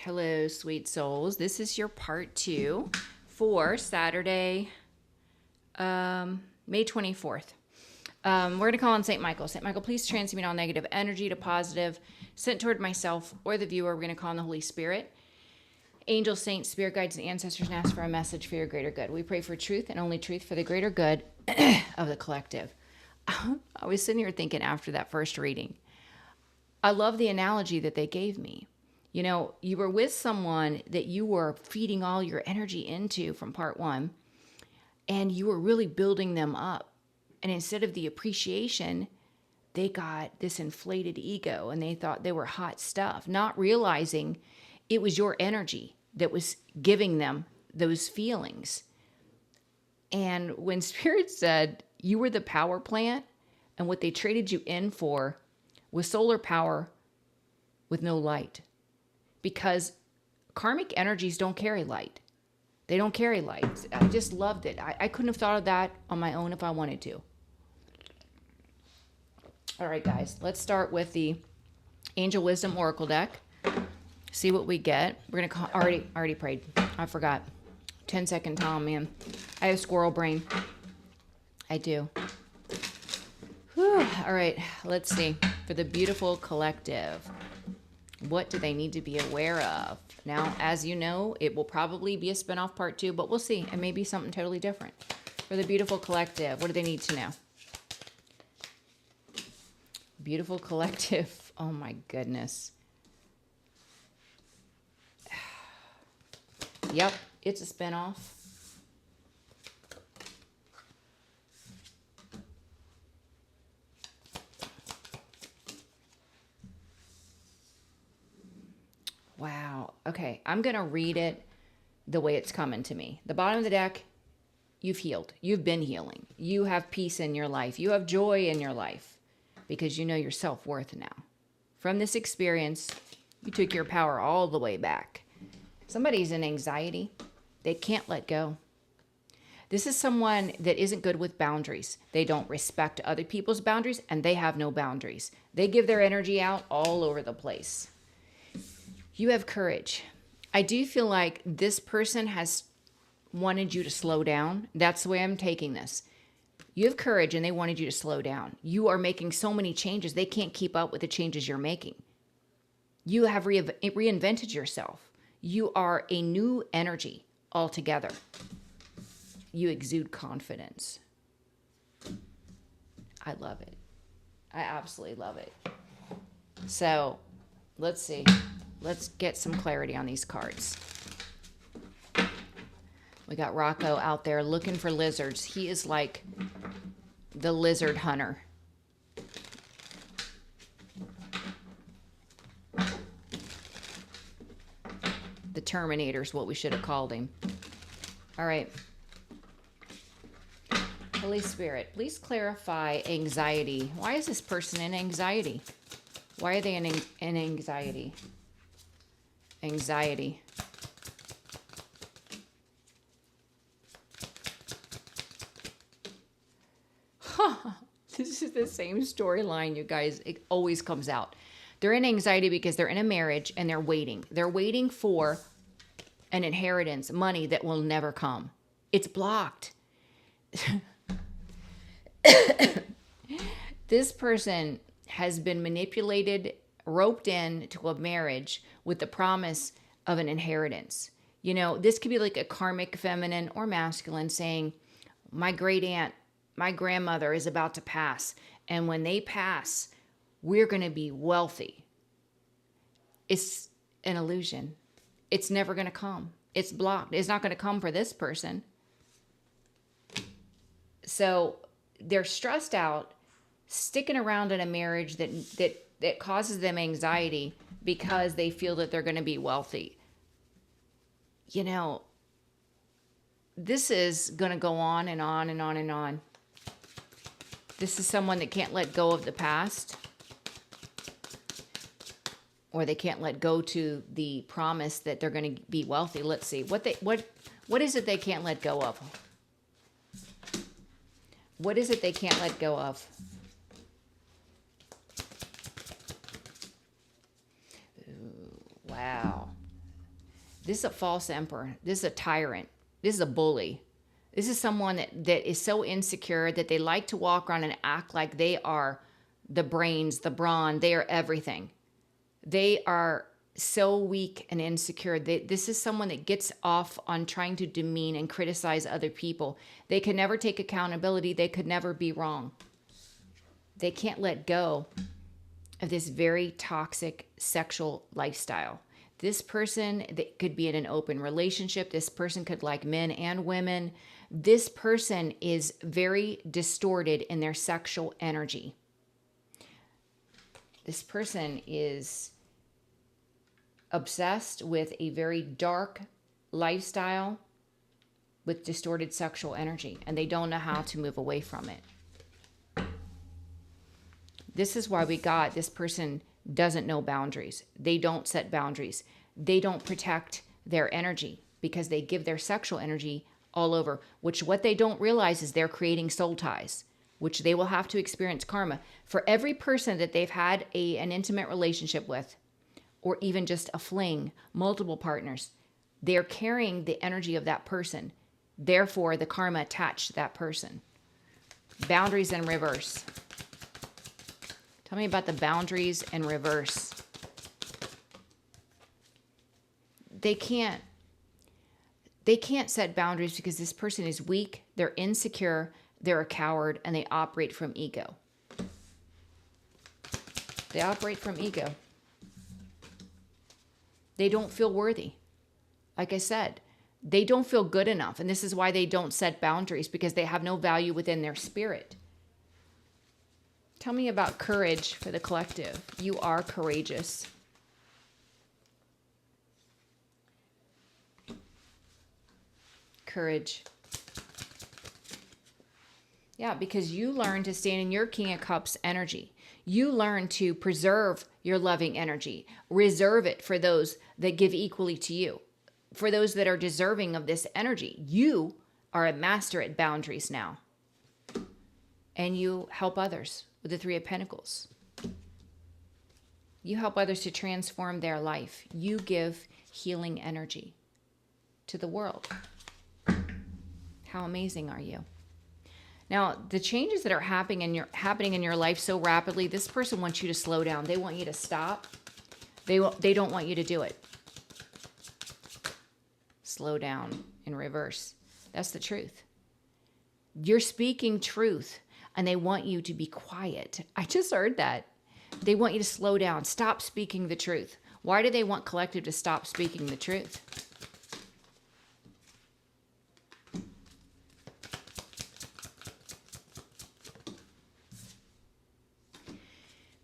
Hello, sweet souls. This is your part 2 for Saturday, May 24th. We're going to call on St. Michael. St. Michael, please transmute all negative energy to positive, sent toward myself or the viewer. We're going to call on the Holy Spirit, angels, saints, spirit guides, and ancestors, and ask for a message for your greater good. We pray for truth and only truth for the greater good of the collective. I was sitting here thinking after that first reading, I love the analogy that they gave me. You know, you were with someone that you were feeding all your energy into from part 1, and you were really building them up. And instead of the appreciation, they got this inflated ego and they thought they were hot stuff, not realizing it was your energy that was giving them those feelings. And when Spirit said you were the power plant and what they traded you in for was solar power with no light. Because karmic energies don't carry light. They don't carry light. I just loved it. I couldn't have thought of that on my own if I wanted to. All right, guys, let's start with the Angel Wisdom Oracle deck. See what we get. We're going to call, already prayed. I forgot. 10-second time, man. I have squirrel brain. I do. Whew. All right, let's see. For the beautiful collective, what do they need to be aware of? Now, as you know, it will probably be a spinoff part 2, but we'll see. It may be something totally different. For the beautiful collective, what do they need to know? Beautiful collective. Oh my goodness. Yep, it's a spinoff. Wow. Okay, I'm going to read it the way it's coming to me. The bottom of the deck, you've healed. You've been healing. You have peace in your life. You have joy in your life because you know your self-worth now. From this experience, you took your power all the way back. Somebody's in anxiety. They can't let go. This is someone that isn't good with boundaries. They don't respect other people's boundaries, and they have no boundaries. They give their energy out all over the place. You have courage. I do feel like this person has wanted you to slow down. That's the way I'm taking this. You have courage and they wanted you to slow down. You are making so many changes. They can't keep up with the changes you're making. You have reinvented yourself. You are a new energy altogether. You exude confidence. I love it. I absolutely love it. So let's see. Let's get some clarity on these cards. We got Rocco out there looking for lizards. He is like the lizard hunter. The Terminator is what we should have called him. All right. Holy Spirit, please clarify anxiety. Why is this person in anxiety? Why are they in anxiety? Anxiety. This is the same storyline, you guys. It always comes out. They're in anxiety because they're in a marriage and they're waiting. They're waiting for an inheritance, money that will never come. It's blocked. This person has been manipulated, roped in to a marriage with the promise of an inheritance. You know, this could be like a karmic feminine or masculine saying, my great aunt, my grandmother is about to pass. And when they pass, we're going to be wealthy. It's an illusion. It's never going to come. It's blocked. It's not going to come for this person. So they're stressed out, sticking around in a marriage that causes them anxiety because they feel that they're going to be wealthy. You know, this is going to go on and on and on and on. This is someone that can't let go of the past, or they can't let go to the promise that they're going to be wealthy. Let's see. What is it they can't let go of? What is it they can't let go of? Ooh, wow. This is a false emperor. This is a tyrant. This is a bully. This is someone that is so insecure that they like to walk around and act like they are the brains, the brawn, they are everything. They are so weak and insecure. This is someone that gets off on trying to demean and criticize other people. They can never take accountability. They could never be wrong. They can't let go of this very toxic sexual lifestyle. This person that could be in an open relationship. This person could like men and women. This person is very distorted in their sexual energy. This person is obsessed with a very dark lifestyle with distorted sexual energy, and they don't know how to move away from it. This is why we got this person doesn't know boundaries. They don't set boundaries. They don't protect their energy because they give their sexual energy all over, which what they don't realize is they're creating soul ties, which they will have to experience karma. For every person that they've had an intimate relationship with, or even just a fling, multiple partners, they're carrying the energy of that person. Therefore, the karma attached to that person. Boundaries in reverse. Tell me about the boundaries in reverse. They can't set boundaries because this person is weak, they're insecure, they're a coward, and they operate from ego. They operate from ego. They don't feel worthy. Like I said, they don't feel good enough. And this is why they don't set boundaries, because they have no value within their spirit. Tell me about courage for the collective. You are courageous. Courage. Yeah, because you learn to stand in your King of Cups energy. You learn to preserve your loving energy. Reserve it for those that give equally to you. For those that are deserving of this energy. You are a master at boundaries now. And you help others with the Three of Pentacles. You help others to transform their life. You give healing energy to the world. How amazing are you? Now, the changes that are happening in your life so rapidly, this person wants you to slow down. They want you to stop. They don't want you to do it. Slow down in reverse. That's the truth. You're speaking truth, and they want you to be quiet. I just heard that. They want you to slow down. Stop speaking the truth. Why do they want collective to stop speaking the truth?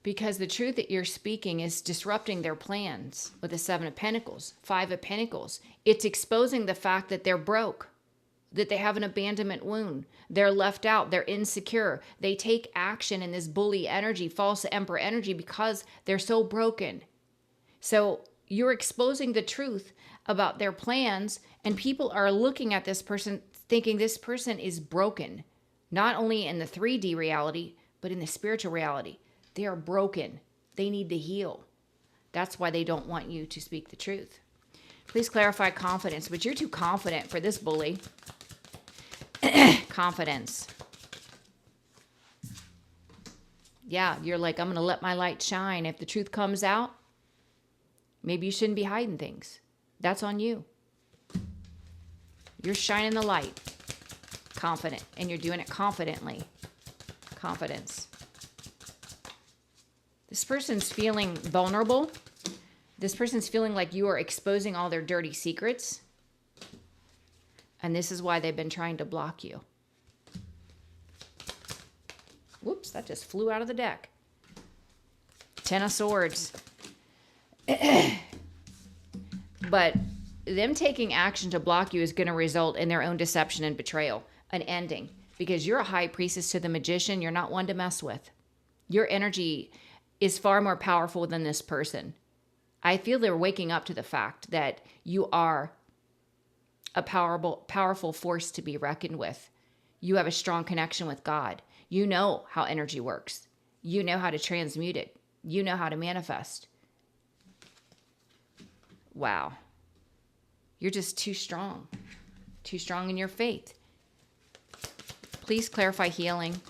Because the truth that you're speaking is disrupting their plans with the Seven of Pentacles, Five of Pentacles. It's exposing the fact that they're broke, that they have an abandonment wound. They're left out. They're insecure. They take action in this bully energy, false emperor energy, because they're so broken. So you're exposing the truth about their plans, and people are looking at this person thinking this person is broken, not only in the 3D reality, but in the spiritual reality. They are broken. They need to heal. That's why they don't want you to speak the truth. Please clarify confidence, but you're too confident for this bully. Confidence. Yeah, you're like, I'm going to let my light shine. If the truth comes out, maybe you shouldn't be hiding things. That's on you. You're shining the light. Confident. And you're doing it confidently. Confidence. This person's feeling vulnerable. This person's feeling like you are exposing all their dirty secrets. And this is why they've been trying to block you. Whoops, that just flew out of the deck. Ten of Swords. But them taking action to block you is going to result in their own deception and betrayal. An ending. Because you're a high priestess to the magician. You're not one to mess with. Your energy is far more powerful than this person. I feel they're waking up to the fact that you are a powerful force to be reckoned with. You have a strong connection with God. You know how energy works. You know how to transmute it. You know how to manifest. Wow. You're just too strong in your faith. Please clarify healing.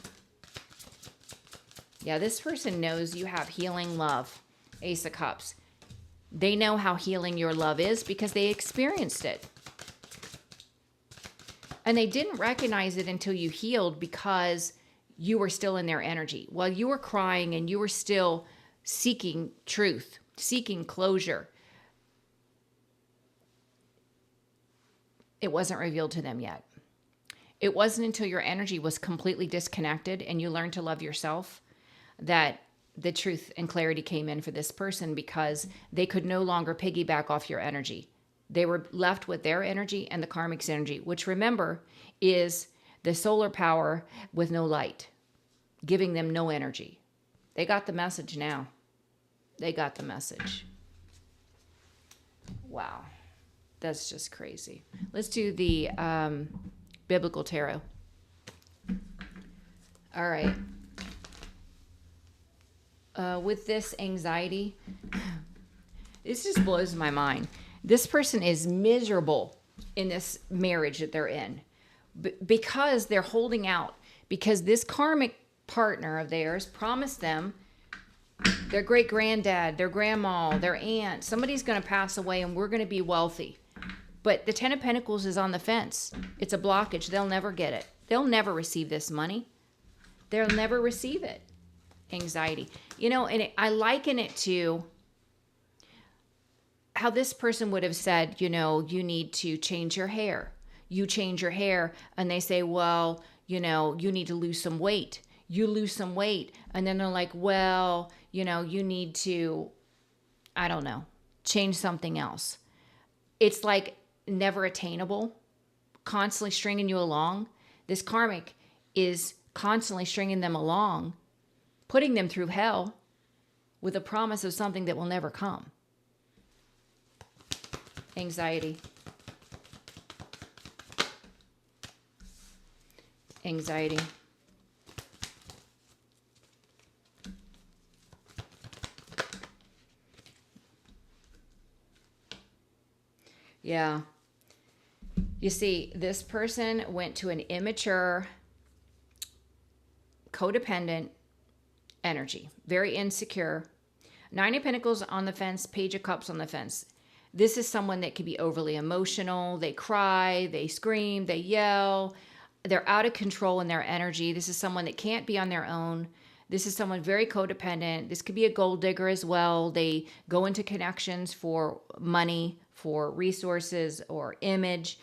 Yeah, this person knows you have healing love. Ace of Cups. They know how healing your love is because they experienced it. And they didn't recognize it until you healed because you were still in their energy. While you were crying and you were still seeking truth, seeking closure, it wasn't revealed to them yet. It wasn't until your energy was completely disconnected and you learned to love yourself that the truth and clarity came in for this person, because they could no longer piggyback off your energy. They were left with their energy and the karmic's energy, which, remember, is the solar power with no light, giving them no energy. They got the message now. They got the message. Wow. That's just crazy. Let's do the biblical tarot. All right. With this anxiety, this just blows my mind. This person is miserable in this marriage that they're in because they're holding out, because this karmic partner of theirs promised them their great granddad, their grandma, their aunt, somebody's going to pass away and we're going to be wealthy. But the Ten of Pentacles is on the fence. It's a blockage. They'll never get it. They'll never receive this money. They'll never receive it. Anxiety. You know, and I liken it to how this person would have said, you know, you need to change your hair. You change your hair. And they say, well, you know, you need to lose some weight. You lose some weight. And then they're like, well, you know, you need to, I don't know, change something else. It's like never attainable, constantly stringing you along. This karmic is constantly stringing them along, putting them through hell with a promise of something that will never come. Anxiety. Anxiety. Yeah. You see, this person went to an immature, codependent energy, very insecure. Nine of Pentacles on the fence, Page of Cups on the fence. This is someone that can be overly emotional. They cry, they scream, they yell. They're out of control in their energy. This is someone that can't be on their own. This is someone very codependent. This could be a gold digger as well. They go into connections for money, for resources, or image.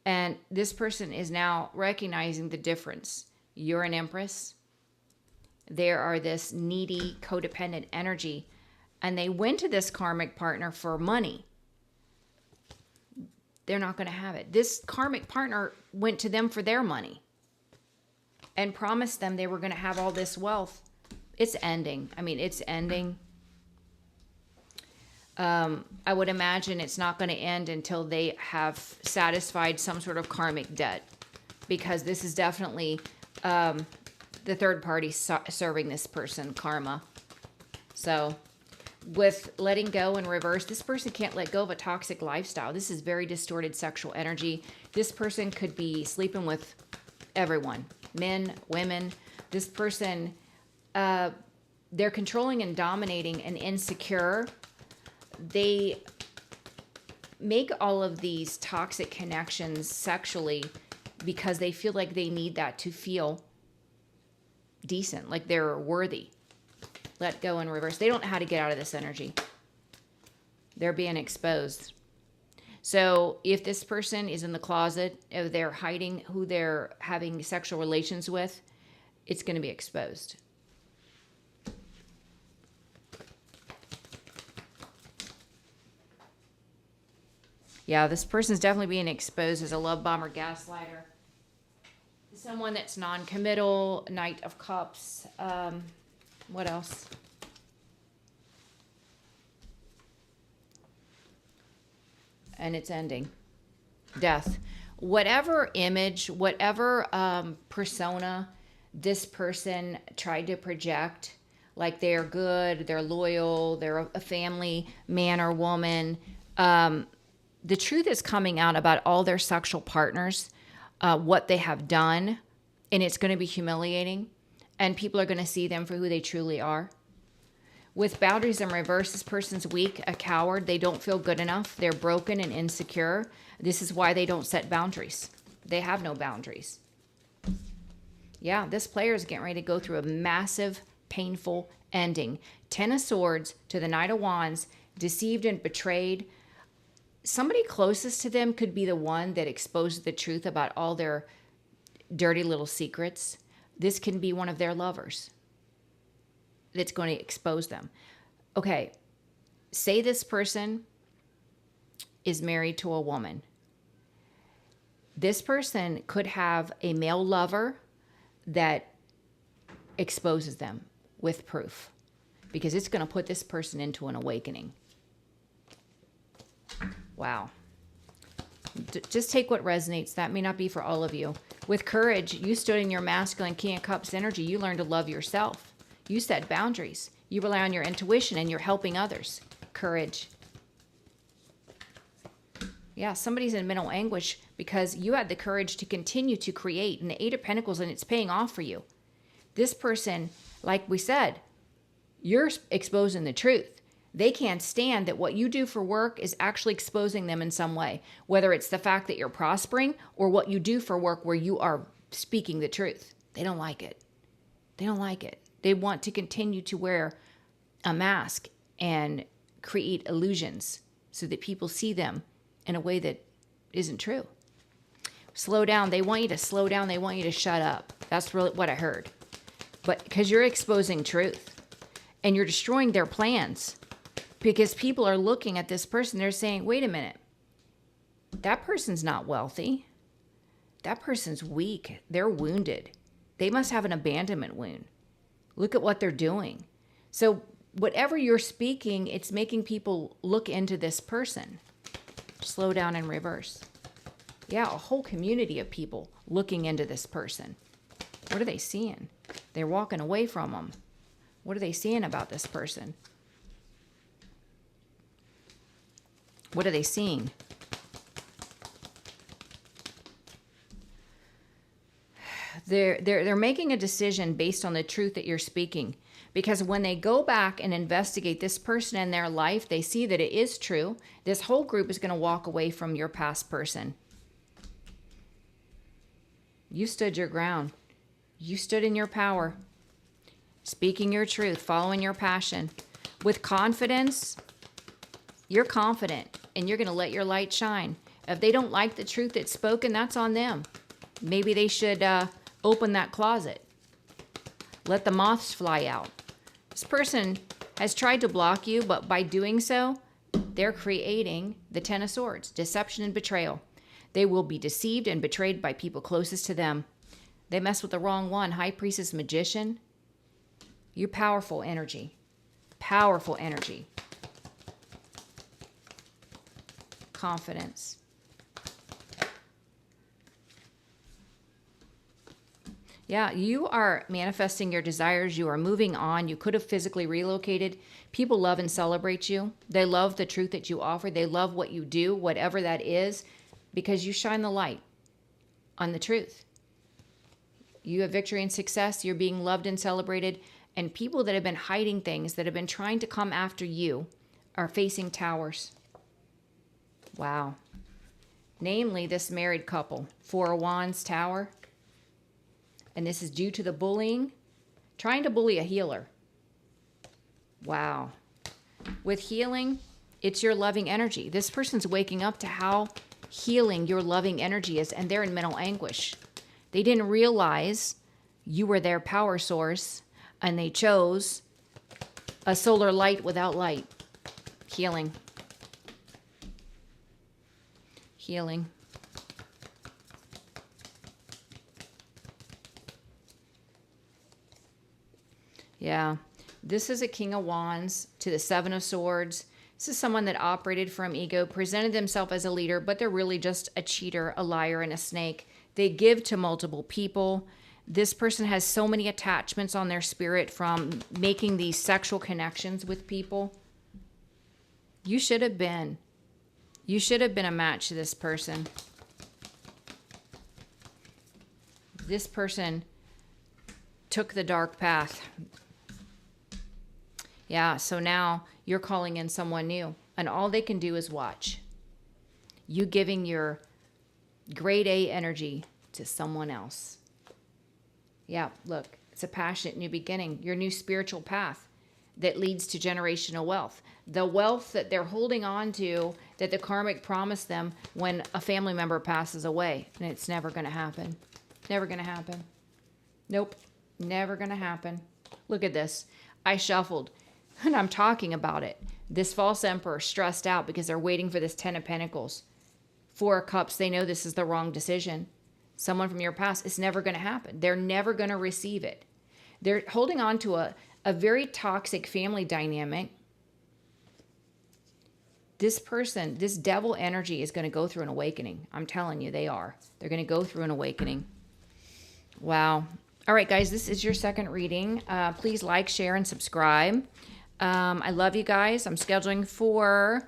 And this person is now recognizing the difference. You're an Empress. There are this needy, codependent energy. And they went to this karmic partner for money. They're not going to have it. This karmic partner went to them for their money and promised them they were going to have all this wealth. It's ending. I mean, it's ending. I would imagine it's not going to end until they have satisfied some sort of karmic debt, because this is definitely the third party serving this person karma. So with letting go and reverse, this person can't let go of a toxic lifestyle. This is very distorted sexual energy. This person could be sleeping with everyone, men, women. This person, they're controlling and dominating and insecure. They make all of these toxic connections sexually because they feel like they need that to feel decent, like they're worthy. Let go and reverse. They don't know how to get out of this energy. They're being exposed. So if this person is in the closet, if they're hiding who they're having sexual relations with, it's going to be exposed. Yeah, this person's definitely being exposed as a love bomb or gaslighter. Someone that's non-committal, Knight of Cups. What else? And it's ending. Death. Whatever image, whatever persona this person tried to project, like they're good, they're loyal, they're a family man or woman, the truth is coming out about all their sexual partners, what they have done, and it's going to be humiliating, and people are going to see them for who they truly are. With boundaries in reverse, this person's weak, a coward. They don't feel good enough. They're broken and insecure. This is why they don't set boundaries. They have no boundaries. Yeah, this player is getting ready to go through a massive, painful ending. 10 of Swords to the Knight of Wands, deceived and betrayed. Somebody closest to them could be the one that exposed the truth about all their dirty little secrets. This can be one of their lovers that's going to expose them. Okay, say this person is married to a woman. This person could have a male lover that exposes them with proof, because it's going to put this person into an awakening. Wow. Just take what resonates. That may not be for all of you. With courage, you stood in your masculine King of Cups energy. You learned to love yourself. You set boundaries. You rely on your intuition and you're helping others. Courage. Yeah, somebody's in mental anguish because you had the courage to continue to create. And the Eight of Pentacles, and it's paying off for you. This person, like we said, you're exposing the truth. They can't stand that what you do for work is actually exposing them in some way, whether it's the fact that you're prospering or what you do for work where you are speaking the truth. They don't like it. They don't like it. They want to continue to wear a mask and create illusions so that people see them in a way that isn't true. Slow down. They want you to slow down. They want you to shut up. That's really what I heard. But because you're exposing truth and you're destroying their plans, because people are looking at this person, they're saying, wait a minute, that person's not wealthy. That person's weak. They're wounded. They must have an abandonment wound. Look at what they're doing. So whatever you're speaking, it's making people look into this person. Slow down and reverse. Yeah, a whole community of people looking into this person. What are they seeing? They're walking away from them. What are they seeing about this person? What are they seeing? They're making a decision based on the truth that you're speaking. Because when they go back and investigate this person in their life, they see that it is true. This whole group is going to walk away from your past person. You stood your ground. You stood in your power. Speaking your truth, following your passion. With confidence, you're confident and you're going to let your light shine. If they don't like the truth that's spoken, that's on them. Maybe they should open that closet. Let the moths fly out. This person has tried to block you, but by doing so, they're creating the Ten of Swords, deception and betrayal. They will be deceived and betrayed by people closest to them. They mess with the wrong one. High Priestess, Magician. You're powerful energy. Powerful energy. Confidence. Yeah, you are manifesting your desires. You are moving on. You could have physically relocated. People love and celebrate you. They love the truth that you offer. They love what you do, whatever that is, because you shine the light on the truth. You have victory and success. You're being loved and celebrated. And people that have been hiding things, that have been trying to come after you, are facing towers. Wow. Namely, this married couple. Four of Wands, Tower. And this is due to the bullying. Trying to bully a healer. Wow. With healing, it's your loving energy. This person's waking up to how healing your loving energy is, and they're in mental anguish. They didn't realize you were their power source, and they chose a solar light without light. Healing. Healing. Yeah. This is a King of Wands to the Seven of Swords. This is someone that operated from ego, presented themselves as a leader, but they're really just a cheater, a liar, and a snake. They give to multiple people. This person has so many attachments on their spirit from making these sexual connections with people. You should have been You should have been a match to this person. This person took the dark path. Yeah, so now you're calling in someone new, and all they can do is watch. You giving your grade A energy to someone else. Yeah, look, it's a passionate new beginning, your new spiritual path that leads to generational wealth. The wealth that they're holding on to, that the karmic promised them when a family member passes away. And it's never going to happen. Never going to happen. Nope. Never going to happen. Look at this. I shuffled and I'm talking about it. This false emperor stressed out because they're waiting for this 10 of Pentacles. 4 of Cups, they know this is the wrong decision. Someone from your past, it's never going to happen. They're never going to receive it. They're holding on to a very toxic family dynamic. This person, this devil energy is going to go through an awakening. I'm telling you, they are. They're going to go through an awakening. Wow. All right, guys, this is your second reading. Please like, share, and subscribe. I love you guys. I'm scheduling for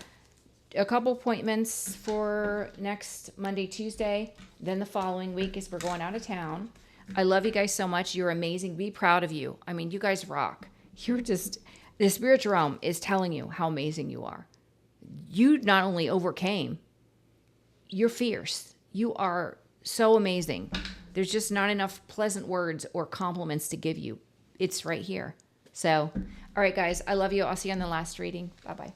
a couple appointments for next Monday, Tuesday. Then the following week is we're going out of town. I love you guys so much. You're amazing. Be proud of you. I mean, you guys rock. You're just, the spiritual realm is telling you how amazing you are. You not only overcame, you're fierce. You are so amazing. There's just not enough pleasant words or compliments to give you. It's right here. So, all right, guys, I love you. I'll see you on the last reading. Bye-bye.